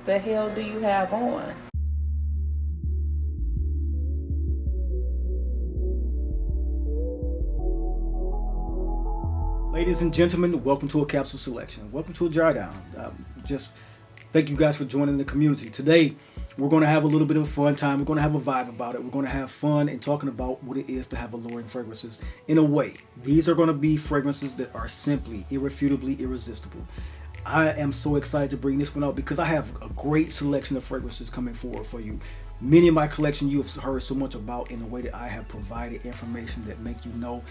the hell do you have on? Ladies and gentlemen, welcome to a capsule selection. Welcome to a dry down. Just thank you guys for joining the community. Today, we're going to have a little bit of a fun time. We're going to have a vibe about it. We're going to have fun and talking about what it is to have alluring fragrances. In a way, these are going to be fragrances that are simply, irrefutably irresistible. I am so excited to bring this one out because I have a great selection of fragrances coming forward for you. Many of my collection you have heard so much about in the way that I have provided information that make you know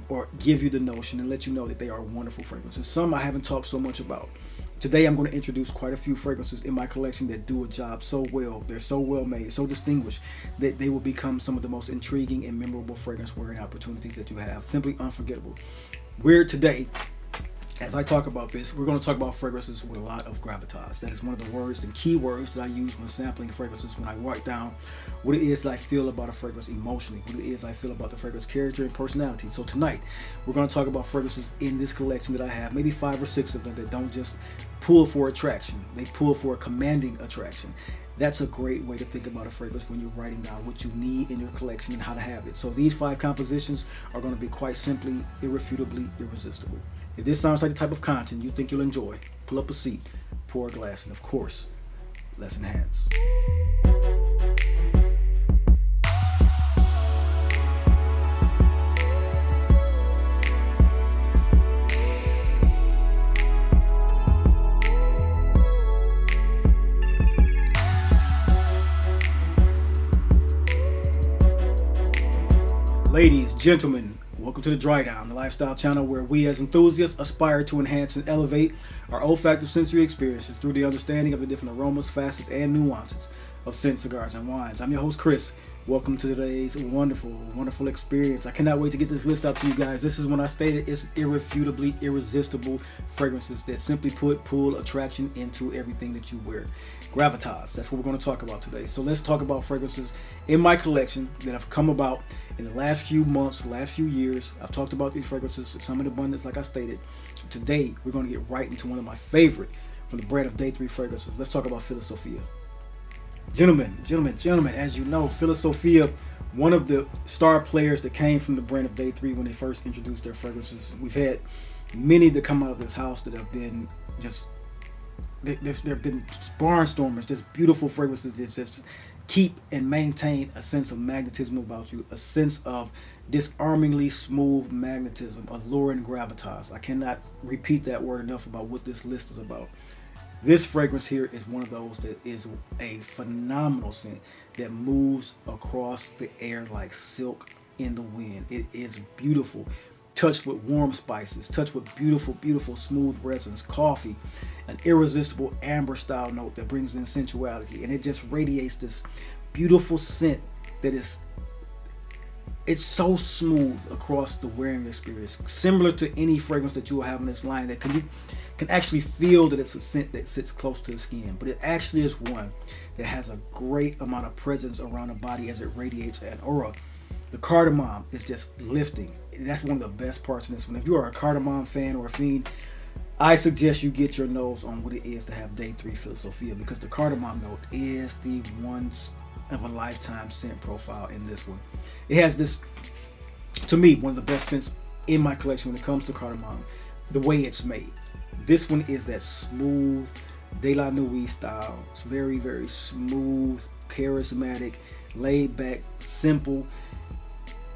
or give you the notion and let you know that they are wonderful fragrances. Some I haven't talked so much about. Today I'm going to introduce quite a few fragrances in my collection that do a job so well. They're so well made, so distinguished that they will become some of the most intriguing and memorable fragrance wearing opportunities that you have. Simply unforgettable. We're today, as I talk about this, we're going to talk about fragrances with a lot of gravitas. That is one of the words and key words that I use when sampling fragrances, when I write down what it is that I feel about a fragrance emotionally, what it is I feel about the fragrance character and personality. So tonight, we're going to talk about fragrances in this collection that I have, maybe 5 or 6 of them that don't just pull for attraction. They pull for a commanding attraction. That's a great way to think about a fragrance when you're writing down what you need in your collection and how to have it. So these 5 compositions are going to be quite simply, irrefutably irresistible. If this sounds like the type of content you think you'll enjoy, pull up a seat, pour a glass, and of course, let's enhance. Ladies, gentlemen, welcome to the Dry Down, the lifestyle channel where we as enthusiasts aspire to enhance and elevate our olfactive sensory experiences through the understanding of the different aromas, facets, and nuances of scent, cigars, and wines. I'm your host, Chris. Welcome to today's wonderful experience. I cannot wait to get this list out to you guys. This is when I stated it's irrefutably irresistible fragrances that simply pull attraction into everything that you wear. Gravitas, that's what we're going to talk about today. So let's talk about fragrances in my collection that have come about in the last few months, last few years. I've talked about these fragrances, some in abundance, like I stated. Today, we're going to get right into one of my favorite from the brand of Day 3 fragrances. Let's talk about Philosophia. Gentlemen, as you know, Philosophia, one of the star players that came from the brand of Day 3 when they first introduced their fragrances. We've had many that come out of this house that have been just, there have been barnstormers, just beautiful fragrances that just keep and maintain a sense of magnetism about you, a sense of disarmingly smooth magnetism, alluring gravitas. I cannot repeat that word enough about what this list is about. This fragrance here is one of those that is a phenomenal scent that moves across the air like silk in the wind. It is beautiful, touched with warm spices, touched with beautiful smooth resins, coffee, an irresistible amber style note that brings in sensuality, and it just radiates this beautiful scent that it's so smooth across the wearing experience, similar to any fragrance that you will have in this line that can actually feel that it's a scent that sits close to the skin, but it actually is one that has a great amount of presence around the body as it radiates an aura. The cardamom is just lifting. That's one of the best parts in this one. If you are a cardamom fan or a fiend, I suggest you get your nose on what it is to have Day 3 Philosophia, because the cardamom note is the once of a lifetime scent profile in this one. It has this, to me, one of the best scents in my collection when it comes to cardamom, the way it's made. This one is that smooth De La Nuit style. It's very smooth, charismatic, laid back, simple.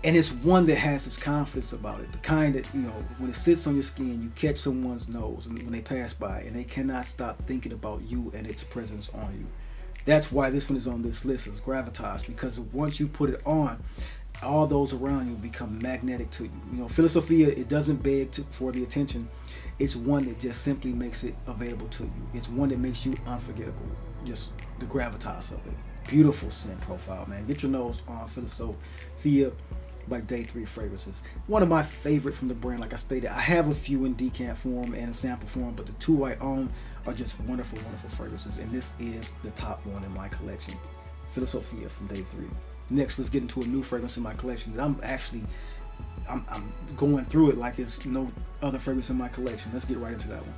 And it's one that has this confidence about it. The kind that, when it sits on your skin, you catch someone's nose and when they pass by and they cannot stop thinking about you and its presence on you. That's why this one is on this list as gravitas, because once you put it on, all those around you become magnetic to you. Philosophia, it doesn't beg for the attention. It's one that just simply makes it available to you. It's one that makes you unforgettable. Just the gravitas of it. Beautiful scent profile, man. Get your nose on Philosophia by Day 3 fragrances. One of my favorite from the brand, like I stated. I have a few in decant form and in sample form, but the 2 I own are just wonderful fragrances, and this is the top one in my collection. Philosophia from Day 3. Next, let's get into a new fragrance in my collection that I'm going through it like it's no other fragrance in my collection. Let's get right into that one.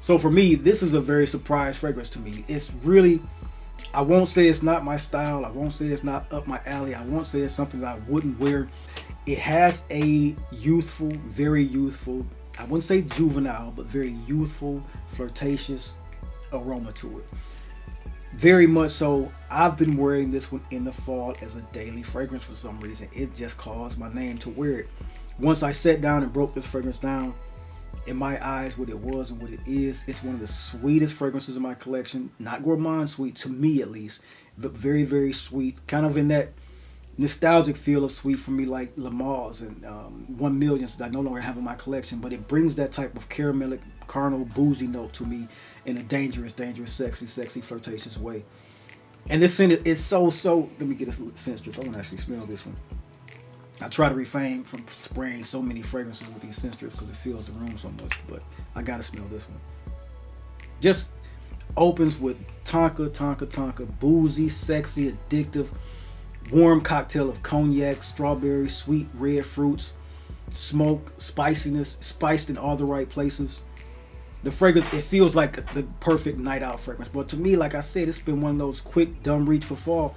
So for me, this is a very surprise fragrance to me. It's really, I won't say it's not my style. I won't say it's not up my alley. I won't say it's something that I wouldn't wear. It has a youthful, very youthful, I wouldn't say juvenile, but very youthful, flirtatious aroma to it. Very much so. I've been wearing this one in the fall as a daily fragrance for some reason. It just caused my name to wear it. Once I sat down and broke this fragrance down, in my eyes, what it was and what it is, it's one of the sweetest fragrances in my collection. Not gourmand sweet, to me at least, but very, very sweet. Kind of in that nostalgic feel of sweet for me, like Le Mans and 1 Millions that I no longer have in my collection. But it brings that type of caramelic, carnal, boozy note to me in a dangerous, sexy, flirtatious way. And this scent is so, let me get a scent strip. I want to actually smell this one. I try to refrain from spraying so many fragrances with these scent strips because it fills the room so much, but I gotta smell this one. Just opens with tonka, boozy, sexy, addictive, warm cocktail of cognac, strawberry, sweet red fruits, smoke, spiciness, spiced in all the right places. The fragrance, it feels like the perfect night out fragrance. But to me, like I said, it's been one of those quick, dumb reach for fall.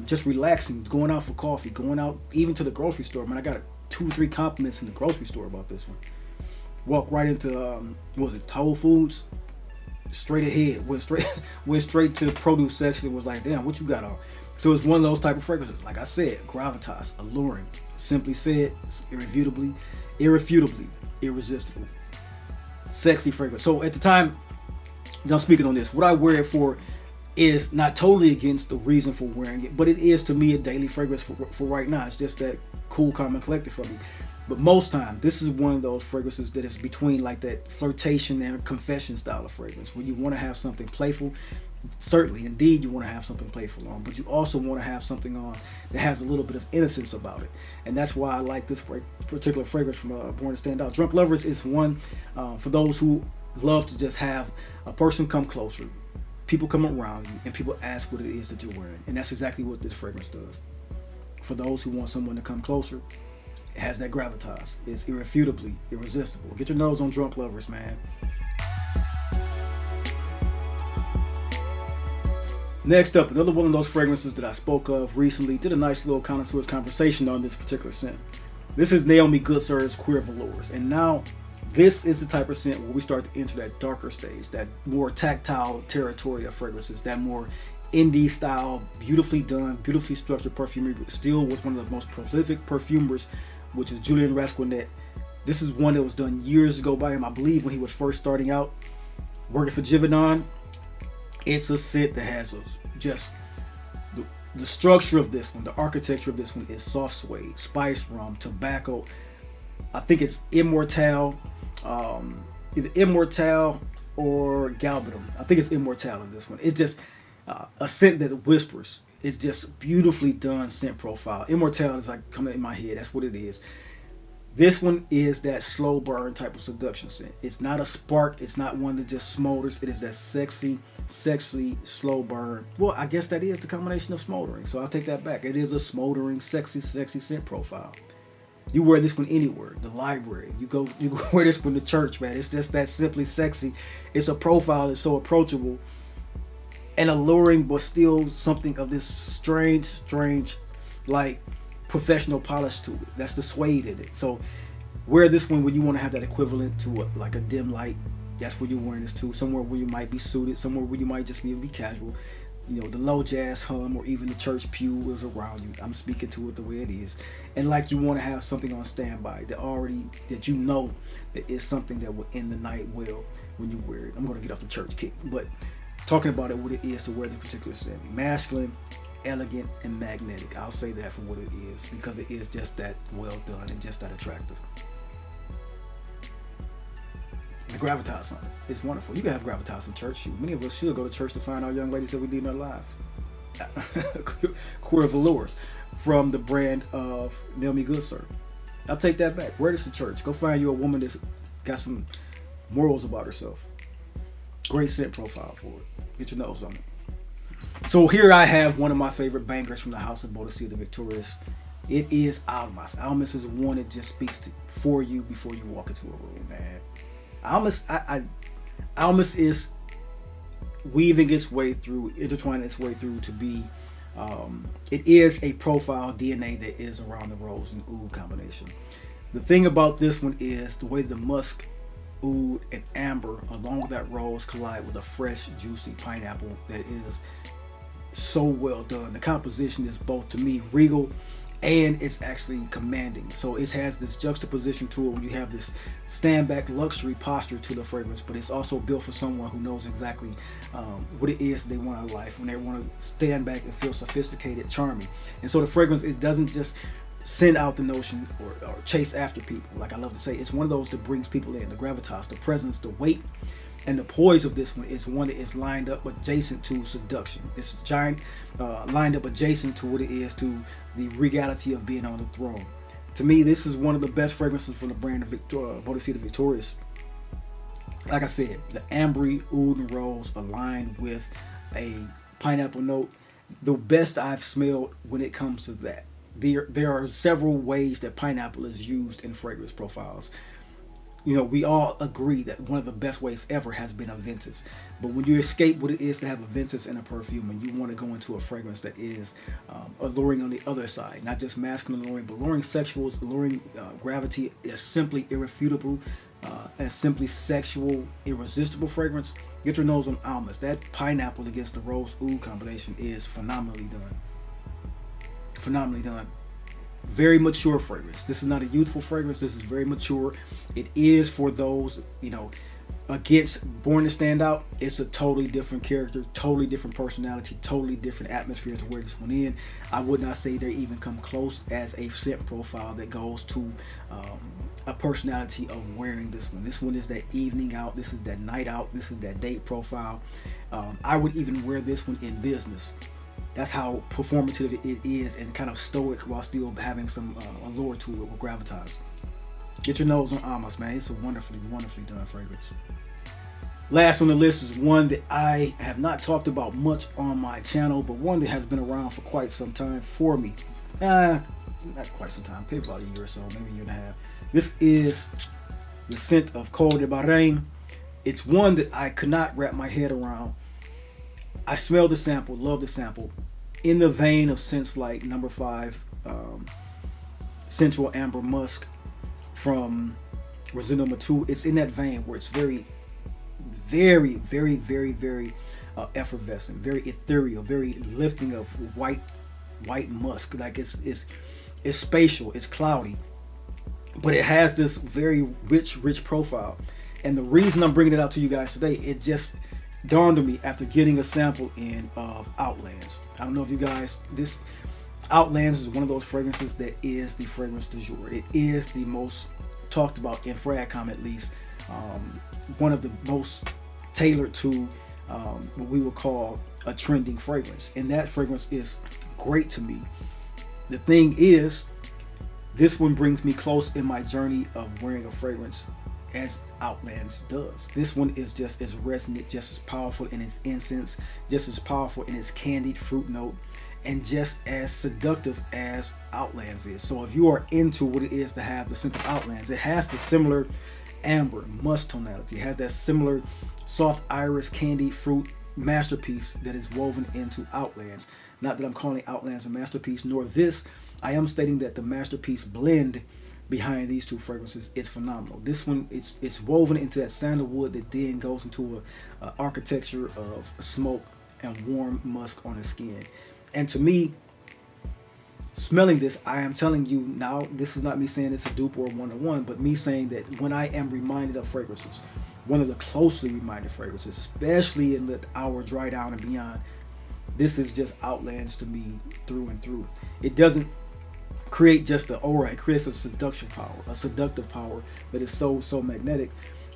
Just relaxing, going out for coffee, going out even to the grocery store. Man, I got 2-3 compliments in the grocery store about this one. Walk right into, what was it, Whole Foods? Straight ahead, went straight to the produce section. Was like, damn, what you got on? So it's one of those type of fragrances. Like I said, gravitas, alluring. Simply said, irrefutably, irresistible. Sexy fragrance. So at the time, I'm speaking on this, what I wear it for is not totally against the reason for wearing it, but it is to me a daily fragrance for right now. It's just that cool, calm, and collected for me. But most time, this is one of those fragrances that is between like that flirtation and confession style of fragrance, where you want to have something playful. Certainly, indeed, you want to have something playful on, but you also want to have something on that has a little bit of innocence about it. And that's why I like this particular fragrance from Born to Stand Out. Drunk Lovers is one for those who love to just have a person come closer, people come around you, and people ask what it is that you're wearing. And that's exactly what this fragrance does. For those who want someone to come closer, it has that gravitas. It's irrefutably irresistible. Get your nose on Drunk Lovers, man. Next up, another one of those fragrances that I spoke of recently. Did a nice little connoisseur's conversation on this particular scent. This is Naomi Goodsir Cuir Velours. And now, this is the type of scent where we start to enter that darker stage, that more tactile territory of fragrances, that more indie style, beautifully done, beautifully structured perfumery, but still with one of the most prolific perfumers, which is Julian Rasquinet. This is one that was done years ago by him, I believe, when he was first starting out working for Givaudan. It's a scent that has just the structure of this one, the architecture of this one is soft suede, spice rum, tobacco. I think it's Immortelle, either Immortelle or Galbanum. I think it's Immortelle in this one. It's just a scent that whispers. It's just beautifully done scent profile. Immortelle is like coming in my head. That's what it is. This one is that slow burn type of seduction scent. It's not a spark. It's not one that just smolders. It is that sexy, slow burn. Well, I guess that is the combination of smoldering. So I'll take that back. It is a smoldering, sexy scent profile. You wear this one anywhere. The library. You go wear this one to church, man. It's just that simply sexy. It's a profile that's so approachable and alluring, but still something of this strange, like professional polish to it. That's the suede in it. So wear this one when you want to have that equivalent to like a dim light. That's where you're wearing this to. Somewhere where you might be suited. Somewhere where you might just be casual. You know, the low jazz hum or even the church pew is around you. I'm speaking to it the way it is. And like you want to have something on standby that you know that is something that will end the night well when you wear it. I'm going to get off the church kick. But talking about it, what it is to wear this particular scent. Masculine, elegant, and magnetic. I'll say that for what it is, because it is just that well done and just that attractive. The gravitas on it, it's wonderful. You can have gravitas in church. Shoot, many of us should go to church to find our young ladies that we need in our lives. Cuir Velours from the brand of Naomi Goodsir. I'll take that back. Wear this to church. Go find you a woman that's got some morals about herself. Great scent profile for it. Get your nose on it. So here I have one of my favorite bangers from the house of Boadicea the Victorious. It is Almas. Almas is one that just speaks for you before you walk into a room, man. Almas, Almas is weaving its way through, intertwining its way through to be, it is a profile DNA that is around the rose and oud combination. The thing about this one is the way the musk, oud, and amber along with that rose collide with a fresh, juicy pineapple that is so well done. The composition is both, to me, regal, and it's actually commanding. So it has this juxtaposition to it when you have this stand back luxury posture to the fragrance, but it's also built for someone who knows exactly what it is they want out of life, when they want to stand back and feel sophisticated, charming. And so the fragrance, it doesn't just send out the notion or chase after people. Like I love to say, it's one of those that brings people in. The gravitas, the presence, the weight, and the poise of this one is one that is lined up adjacent to seduction. It's giant, lined up adjacent to what it is to the regality of being on the throne. To me, this is one of the best fragrances from the brand of Boadicea the Victorious. Like I said, the ambery, oud, and rose aligned with a pineapple note. The best I've smelled when it comes to that. There are several ways that pineapple is used in fragrance profiles. You know, we all agree that one of the best ways ever has been a ventus. But when you escape what it is to have a ventus in a perfume, and you want to go into a fragrance that is alluring on the other side, not just masculine alluring, but alluring sexuals, alluring gravity, is simply irrefutable, as simply sexual, irresistible fragrance, get your nose on Almas. That pineapple against the rose oud combination is phenomenally done. Phenomenally done. Very mature fragrance. This is not a youthful fragrance. This is very mature. It is for those, you know, against Born to Stand Out. It's a totally different character, totally different personality, totally different atmosphere to wear this one in. I would not say they even come close as a scent profile that goes to a personality of wearing this one. This one is that evening out. This is that night out. This is that date profile. I would even wear this one in business. That's how performative it is, and kind of stoic while still having some allure to it with gravitas. Get your nose on Almas, man. It's a wonderfully, wonderfully done fragrance. Last on the list is one that I have not talked about much on my channel, but one that has been around for quite some time for me. Not quite some time, maybe about a year or so, maybe a year and a half. This is the scent of Khol de Bahreïn. It's one that I could not wrap my head around. I smell the sample, love the sample. In the vein of scents like number 5, Sensual Amber Musk from Resin number 2. It's in that vein where it's very, very, very, very, very effervescent, very ethereal, very lifting of white musk. Like it's spatial, it's cloudy, but it has this very rich profile. And the reason I'm bringing it out to you guys today, it just dawned on me after getting a sample in of Outlands. I don't know if you guys, this Outlands is one of those fragrances that is the fragrance du jour. It is the most talked about in Fragcom, at least. One of the most tailored to what we would call a trending fragrance. And that fragrance is great to me. The thing is, this one brings me close in my journey of wearing a fragrance as Outlands does. This one is just as resonant, just as powerful in its incense, just as powerful in its candied fruit note, and just as seductive as Outlands is. So if you are into what it is to have the scent of Outlands, it has the similar amber musk tonality. It has that similar soft iris candied fruit masterpiece that is woven into Outlands. Not that I'm calling Outlands a masterpiece, nor this. I am stating that the masterpiece blend behind these two fragrances is phenomenal. This one, it's woven into that sandalwood that then goes into a architecture of smoke and warm musk on the skin. And to me, smelling this, I am telling you now, this is not me saying it's a dupe or a one-to-one, but me saying that when I am reminded of fragrances, one of the closely reminded fragrances, especially in the hour dry down and beyond, this is just Outlands to me through and through. It doesn't create just the aura, it creates a seductive power that is so magnetic.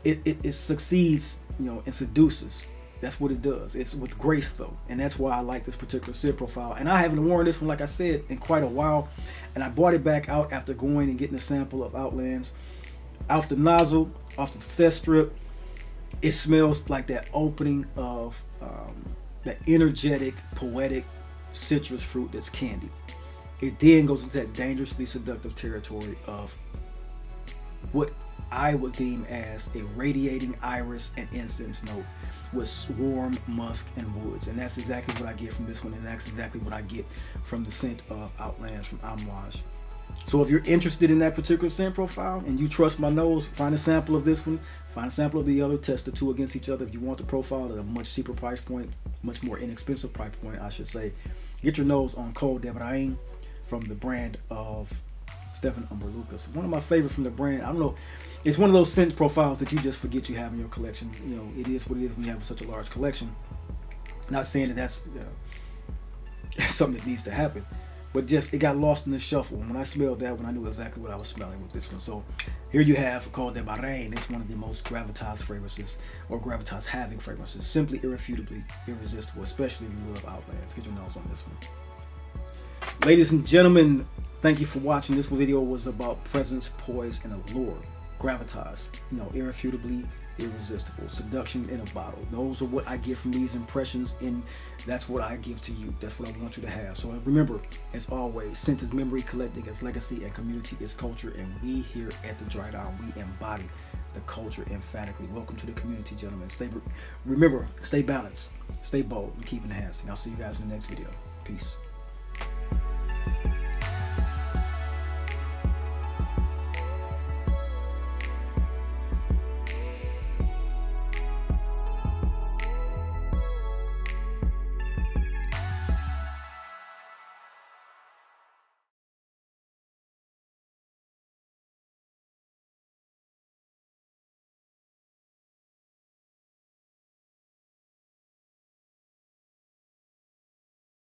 It succeeds, you know, and seduces. That's what it does. It's with grace though, and that's why I like this particular scent profile. And I haven't worn this one, like I said, in quite a while, and I brought it back out after going and getting a sample of Outlands off the nozzle, off the test strip. It smells like that opening of that energetic, poetic citrus fruit that's candied. It then goes into that dangerously seductive territory of what I would deem as a radiating iris and incense note with warm musk and woods. And that's exactly what I get from this one, and that's exactly what I get from the scent of Outlands from Amouage. So if you're interested in that particular scent profile and you trust my nose, find a sample of this one, find a sample of the other, test the two against each other. If you want the profile at a much cheaper price point, much more inexpensive price point, I should say, get your nose on Khol de Bahreïn from the brand of Stéphane Humbert. One of my favorite from the brand. I don't know, it's one of those scent profiles that you just forget you have in your collection. You know, it is what it is when you have such a large collection. Not saying that that's something that needs to happen, but just it got lost in the shuffle. And when I smelled that one, I knew exactly what I was smelling with this one. So here you have Khol de Bahreïn. It's one of the most gravitas fragrances, or gravitas having fragrances. Simply irrefutably irresistible, especially if you love Outlands. Get your nose on this one. Ladies and gentlemen, thank you for watching. This video was about presence, poise, and allure. Gravitas, you know, irrefutably irresistible. Seduction in a bottle. Those are what I get from these impressions, and that's what I give to you. That's what I want you to have. So remember, as always, scent is memory, collecting is legacy, and community is culture. And we here at the Dry Down, we embody the culture emphatically. Welcome to the community, gentlemen. Remember, stay balanced, stay bold, and keep enhancing. I'll see you guys in the next video. Peace.